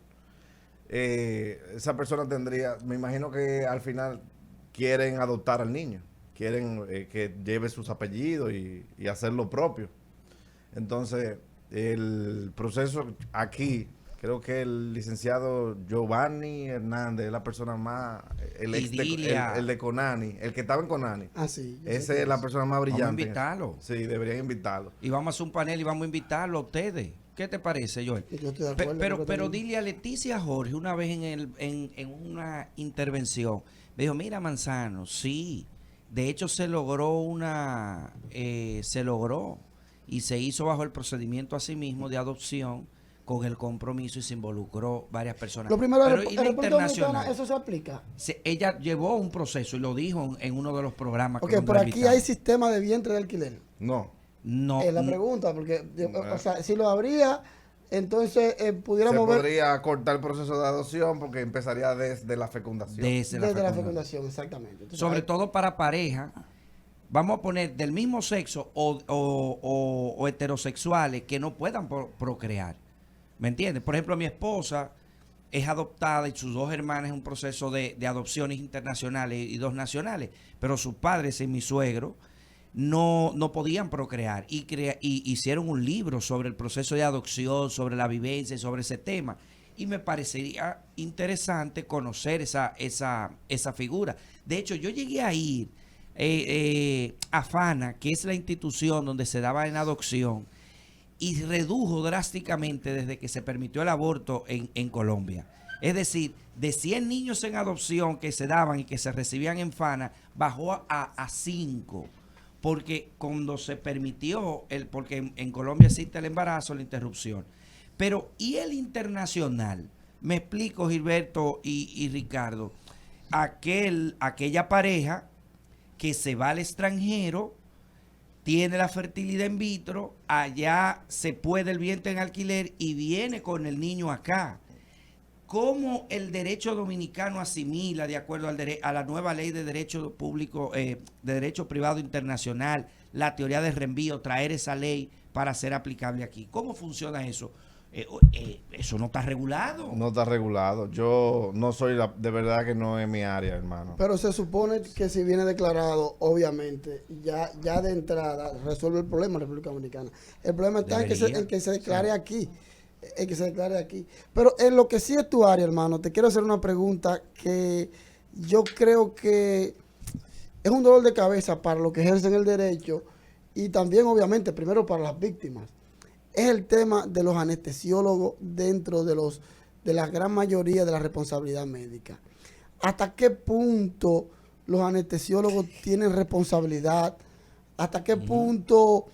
Esa persona tendría, me imagino que al final quieren adoptar al niño, quieren que lleve sus apellidos y hacer lo propio. Entonces, el proceso aquí, creo que el licenciado Giovanni Hernández es la persona más, el de Conani, el que estaba en Conani. Ah, sí. Esa es la persona más brillante. Vamos a invitarlo. Sí, deberían invitarlo. Y vamos a hacer un panel y vamos a invitarlo a ustedes. ¿Qué te parece, Joel? Yo estoy de acuerdo, Pero dile a Leticia Jorge una vez en una intervención, me dijo, mira Manzano, sí, de hecho se logró y se hizo bajo el procedimiento asimismo de adopción con el compromiso y se involucró varias personas. Lo primero, pero en y la República internacional, Dominicana, ¿eso se aplica? ella llevó un proceso y lo dijo en uno de los programas. Ok, que por la aquí invitamos. hay sistema de vientre de alquiler. No. No, Es la pregunta, porque, o sea, si lo habría, entonces pudiéramos Se ver podría cortar el proceso de adopción porque empezaría desde la fecundación. desde la desde la fecundación. fecundación, exactamente. Entonces, Sobre todo para pareja, vamos a poner del mismo sexo o heterosexuales que no puedan procrear. ¿Me entiendes? Por ejemplo, mi esposa es adoptada y sus dos hermanas en un proceso de adopciones internacionales y dos nacionales, pero sus padres y mi suegro no podían procrear y hicieron un libro sobre el proceso de adopción, sobre la vivencia y sobre ese tema. Y me parecería interesante conocer esa figura. De hecho, yo llegué a ir a FANA, que es la institución donde se daba en adopción, y redujo drásticamente desde que se permitió el aborto en Colombia. Es decir, de 100 niños en adopción que se daban y que se recibían en FANA, bajó a 5. Porque cuando se permitió, porque en Colombia existe el embarazo, la interrupción. Pero, ¿y el internacional? Me explico, Gilberto y Ricardo. Aquella pareja que se va al extranjero, tiene la fertilidad in vitro, allá se puede el vientre en alquiler y viene con el niño acá. ¿Cómo el derecho dominicano asimila, de acuerdo a la nueva ley de derecho público, de derecho privado internacional, la teoría de reenvío, traer esa ley para ser aplicable aquí? ¿Cómo funciona eso? Eso no está regulado. No está regulado. Yo no soy, de verdad que no es mi área, hermano. pero se supone que si viene declarado, obviamente, ya de entrada resuelve el problema en República Dominicana. El problema está en que se declare aquí. En que se declare aquí. Pero en lo que sí es tu área, hermano, te quiero hacer una pregunta que yo creo que es un dolor de cabeza para los que ejercen el derecho y también, obviamente, primero para las víctimas. Es el tema de los anestesiólogos dentro de la gran mayoría de la responsabilidad médica. ¿Hasta qué punto los anestesiólogos tienen responsabilidad? ¿Hasta qué punto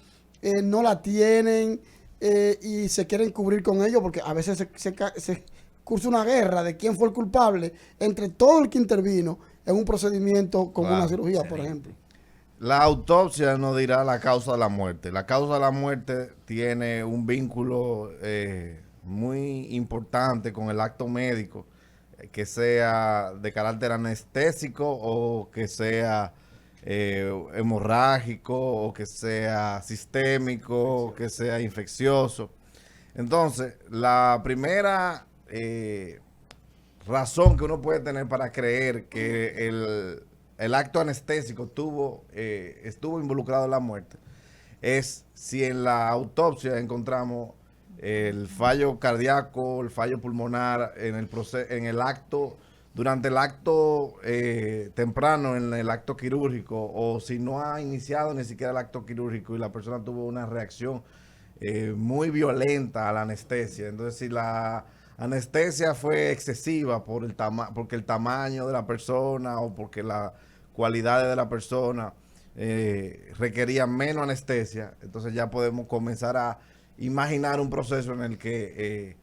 no la tienen y se quieren cubrir con ellos? Porque a veces se cursa una guerra de quién fue el culpable entre todo el que intervino en un procedimiento como una cirugía, por ejemplo. La autopsia nos dirá la causa de la muerte. La causa de la muerte tiene un vínculo muy importante con el acto médico, que sea de carácter anestésico o que sea hemorrágico, o que sea sistémico, o que sea infeccioso. Entonces, la primera razón que uno puede tener para creer que el acto anestésico estuvo involucrado en la muerte es si en la autopsia encontramos el fallo cardíaco, el fallo pulmonar en el acto, durante el acto temprano, en el acto quirúrgico, o si no ha iniciado ni siquiera el acto quirúrgico y la persona tuvo una reacción muy violenta a la anestesia. Entonces, si la anestesia fue excesiva porque el tamaño de la persona o porque las cualidades de la persona requerían menos anestesia, entonces ya podemos comenzar a imaginar un proceso en el que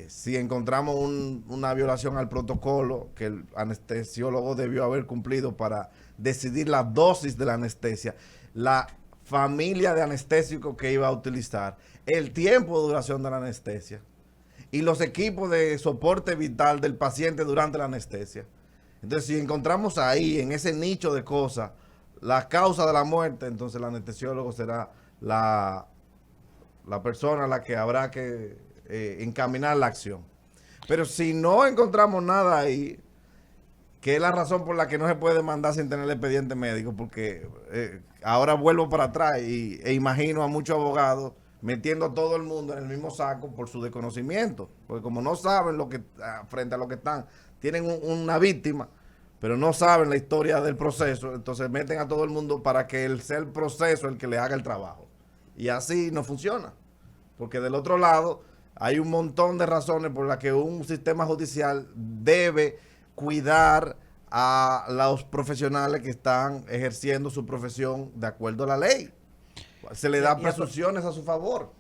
si encontramos una violación al protocolo que el anestesiólogo debió haber cumplido para decidir la dosis de la anestesia, la familia de anestésico que iba a utilizar, el tiempo de duración de la anestesia y los equipos de soporte vital del paciente durante la anestesia. Entonces, si encontramos ahí, en ese nicho de cosas, la causa de la muerte, entonces el anestesiólogo será la persona a la que habrá que encaminar la acción. Pero si no encontramos nada ahí, que es la razón por la que no se puede demandar sin tener el expediente médico, porque ahora vuelvo para atrás e imagino a muchos abogados metiendo a todo el mundo en el mismo saco por su desconocimiento, porque como no saben lo que frente a lo que están, tienen una víctima, pero no saben la historia del proceso, entonces meten a todo el mundo para que sea el proceso el que le haga el trabajo. Y así no funciona, porque del otro lado hay un montón de razones por las que un sistema judicial debe cuidar a los profesionales que están ejerciendo su profesión de acuerdo a la ley. Se le da presunciones a su favor.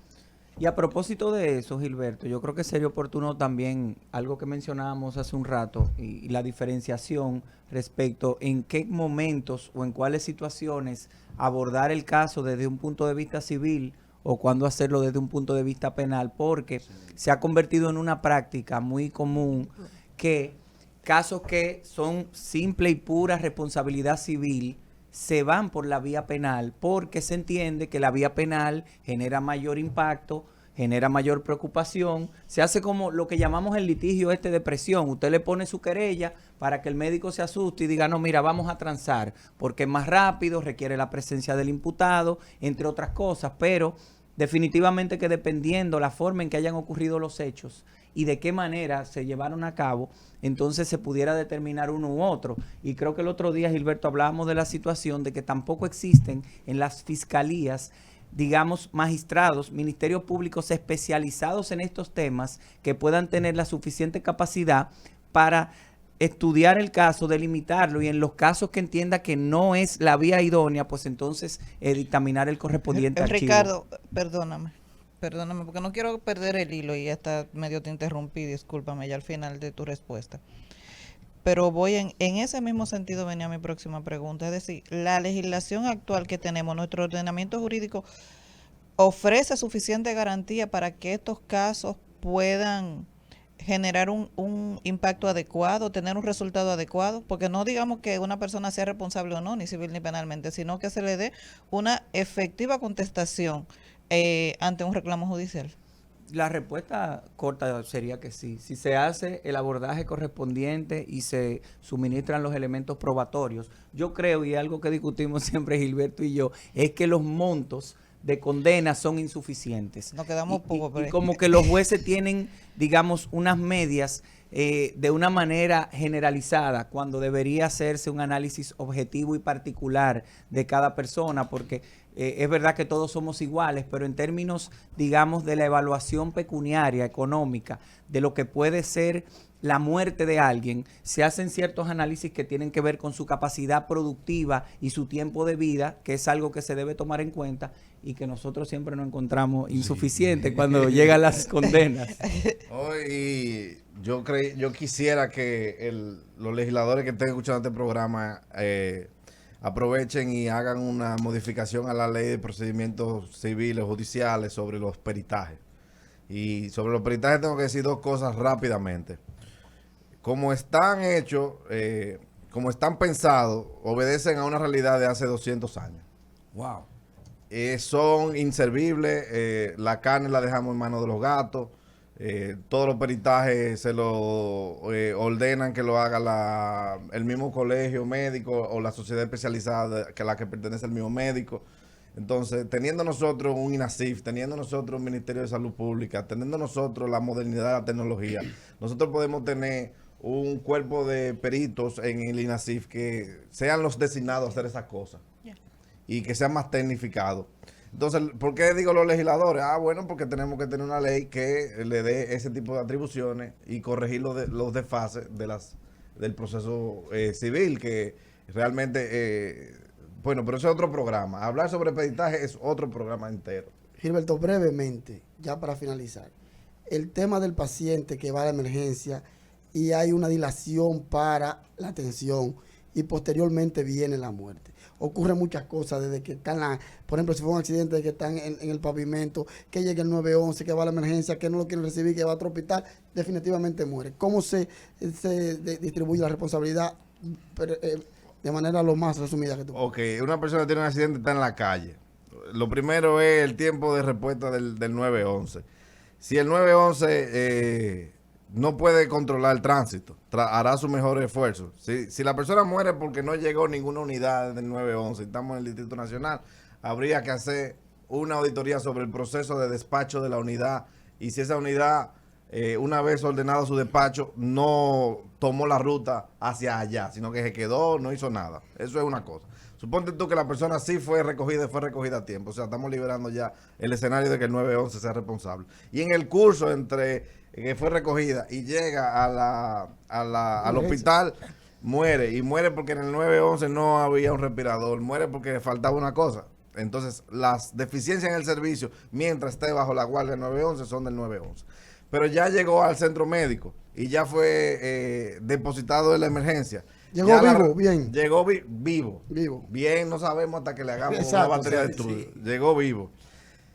Y a propósito de eso, Gilberto, yo creo que sería oportuno también algo que mencionábamos hace un rato y la diferenciación respecto en qué momentos o en cuáles situaciones abordar el caso desde un punto de vista civil o cuándo hacerlo desde un punto de vista penal, porque se ha convertido en una práctica muy común que casos que son simple y pura responsabilidad civil se van por la vía penal porque se entiende que la vía penal genera mayor impacto, genera mayor preocupación, se hace como lo que llamamos el litigio de presión. Usted le pone su querella para que el médico se asuste y diga, no, mira, vamos a transar, porque es más rápido, requiere la presencia del imputado, entre otras cosas, pero definitivamente que dependiendo la forma en que hayan ocurrido los hechos y de qué manera se llevaron a cabo, entonces se pudiera determinar uno u otro. Y creo que el otro día, Gilberto, hablábamos de la situación de que tampoco existen en las fiscalías, digamos, magistrados, ministerios públicos especializados en estos temas que puedan tener la suficiente capacidad para estudiar el caso, delimitarlo y en los casos que entienda que no es la vía idónea, pues entonces dictaminar el correspondiente archivo. Ricardo, perdóname, porque no quiero perder el hilo y hasta medio te interrumpí, discúlpame ya al final de tu respuesta. Pero voy en ese mismo sentido venía mi próxima pregunta, es decir, la legislación actual que tenemos, nuestro ordenamiento jurídico ofrece suficiente garantía para que estos casos puedan generar un impacto adecuado, tener un resultado adecuado, porque no digamos que una persona sea responsable o no, ni civil ni penalmente, sino que se le dé una efectiva contestación ante un reclamo judicial. La respuesta corta sería que sí. Si se hace el abordaje correspondiente y se suministran los elementos probatorios, yo creo, y algo que discutimos siempre Gilberto y yo, es que los montos de condena son insuficientes. Nos quedamos poco. Y como que los jueces tienen, digamos, unas medias de una manera generalizada, cuando debería hacerse un análisis objetivo y particular de cada persona, porque es verdad que todos somos iguales, pero en términos, digamos, de la evaluación pecuniaria, económica, de lo que puede ser la muerte de alguien, se hacen ciertos análisis que tienen que ver con su capacidad productiva y su tiempo de vida, que es algo que se debe tomar en cuenta y que nosotros siempre nos encontramos insuficiente cuando llegan las condenas. Hoy yo quisiera que los legisladores que estén escuchando este programa aprovechen y hagan una modificación a la ley de procedimientos civiles, judiciales sobre los peritajes. Y sobre los peritajes tengo que decir dos cosas rápidamente. Como están hechos, como están pensados, obedecen a una realidad de hace 200 años. Wow. Son inservibles, la carne la dejamos en manos de los gatos, todos los peritajes se lo ordenan que lo haga el mismo colegio médico o la sociedad especializada que a la que pertenece el mismo médico. Entonces, teniendo nosotros un INASIF, teniendo nosotros un Ministerio de Salud Pública, teniendo nosotros la modernidad de la tecnología, nosotros podemos tener un cuerpo de peritos en el INASIF que sean los designados a hacer esas cosas y que sean más tecnificados. Entonces, ¿por qué digo los legisladores? Bueno, porque tenemos que tener una ley que le dé ese tipo de atribuciones y corregir los desfases del proceso civil, que realmente, bueno, pero eso es otro programa. Hablar sobre peritaje es otro programa entero. Gilberto, brevemente, ya para finalizar, el tema del paciente que va a la emergencia y hay una dilación para la atención y posteriormente viene la muerte. Ocurren muchas cosas desde que están, por ejemplo, si fue un accidente, de que están en el pavimento, que llega el 911, que va a la emergencia, que no lo quieren recibir, que va a otro hospital, definitivamente muere. ¿Cómo se distribuye la responsabilidad de manera lo más resumida que tú puedas? Ok, una persona tiene un accidente, está en la calle. Lo primero es el tiempo de respuesta del 911. Si el 911 no puede controlar el tránsito, hará su mejor esfuerzo. Si la persona muere porque no llegó ninguna unidad del 911, estamos en el Distrito Nacional, habría que hacer una auditoría sobre el proceso de despacho de la unidad y si esa unidad, una vez ordenado su despacho, no tomó la ruta hacia allá, sino que se quedó, no hizo nada. Eso es una cosa. Suponte tú que la persona sí fue recogida a tiempo. O sea, estamos liberando ya el escenario de que el 911 sea responsable. Y en el curso entre que fue recogida y llega al hospital, muere. Y muere porque en el 911 no había un respirador. Muere porque faltaba una cosa. Entonces, las deficiencias en el servicio, mientras esté bajo la guardia del 911, son del 911. Pero ya llegó al centro médico y ya fue depositado en la emergencia. Llegó Ya vivo, bien. Llegó vivo. Vivo. Bien, no sabemos hasta que le hagamos Exacto, una batería de sí, estudio. sí. Llegó vivo.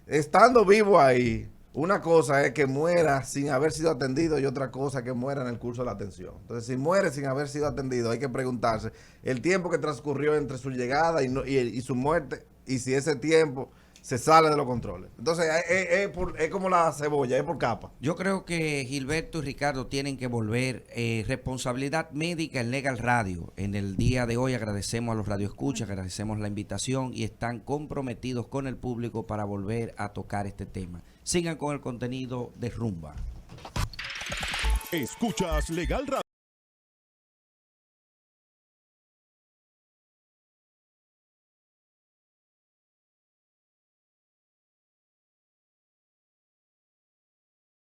Estando vivo ahí, una cosa es que muera sin haber sido atendido y otra cosa que muera en el curso de la atención. Entonces, si muere sin haber sido atendido, hay que preguntarse el tiempo que transcurrió entre su llegada y su muerte y si ese tiempo se sale de los controles. Entonces, es como la cebolla, es por capa. Yo creo que Gilberto y Ricardo tienen que volver. Responsabilidad médica en Legal Radio. En el día de hoy agradecemos a los radioescuchas, agradecemos la invitación y están comprometidos con el público para volver a tocar este tema. Sigan con el contenido de Rumba. Escuchas Legal Radio.